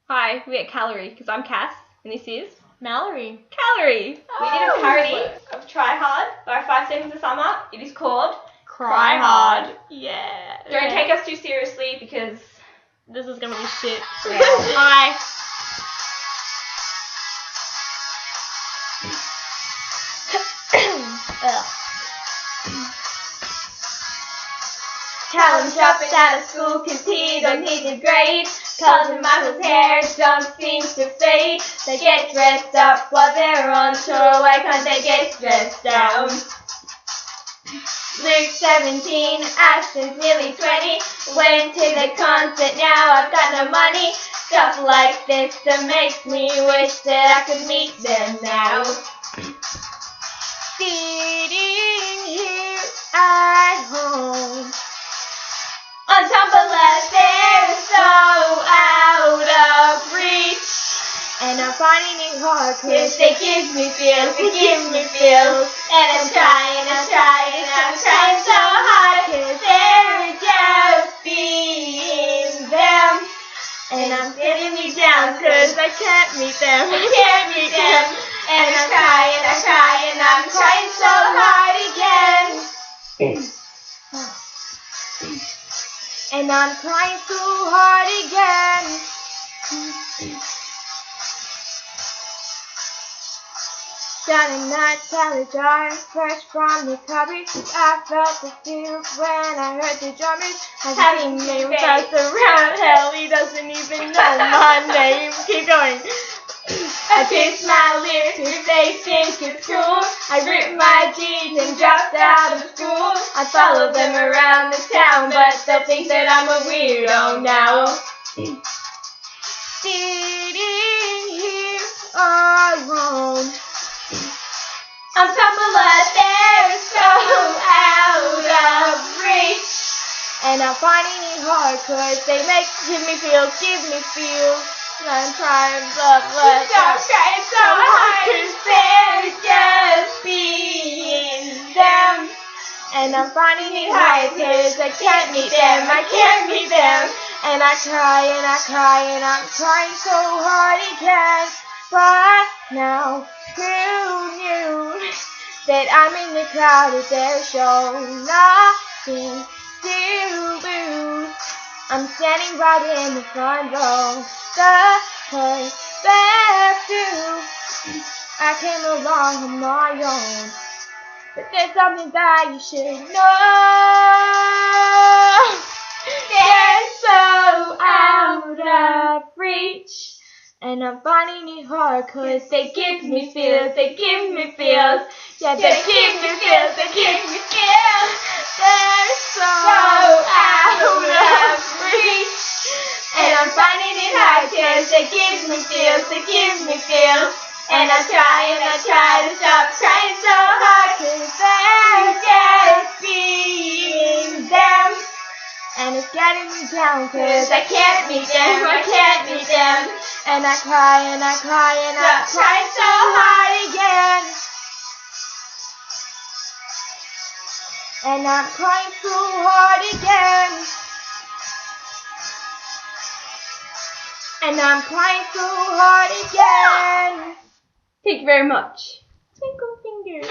Hi, we're at Calorie because I'm Cass and this is Mallory. Calorie. Oh. We did a parody of Try Hard by 5 Seconds of Summer. It is called Cry Hard. Yeah. Don't take us too seriously because this is gonna be shit. Yeah. Bye. Callum dropping out of school cause he don't need a grade. Colin Michael's hair don't seem to fade. They get dressed up while they're on tour. Why can't they get dressed down? Luke's 17, Ashton's nearly 20. Went to the concert, now I've got no money. Stuff like this that makes me wish that I could meet them now. Sitting here at home. On Tumblr, they're so out of reach. And I'm finding it hard Cause they give me feels, they give me feels. And I'm trying so hard. Cause they're just being them. And I'm getting me down cause I can't meet them. I can't meet them. And I'm trying so hard again. And I'm trying so hard again. Standing night salad jar, fresh from recovery. I felt the feels when I heard the drummers. Having me pass around, hell, he doesn't even know my name. Keep going. I kiss my lips if they think it's cool. I ripped my jeans and dropped out of school. I follow them around the town, but they'll think that I'm a weirdo now. Sitting here alone. On Tumblr, they're so out of reach. And I'm finding it hard cause they give me feels. And I'm trying Stop trying so hard cause they're just being them. And I'm finding it hard cause I can't meet them, I can't meet them. And I cry and I'm trying so hard again. But now who knew that I'm in the crowd at their show? Nothing to lose. I'm standing right in the front row. The perspective. I came along on my own. But there's something that you should know. They're so out of reach. And I'm finding it hard cause they give me feels, they give me feels. Yeah, they give me feels, they give me feels. They're so out of reach. And I'm finding it hard cause they give me feels, they give me feels. And I try to stop trying so hard cause they're just being them. And it's getting me down cause I can't meet them, I can't meet them. And I cry and I'm trying so hard again. And I'm crying so hard again. And I'm crying so hard again. Thank you very much. Twinkle fingers.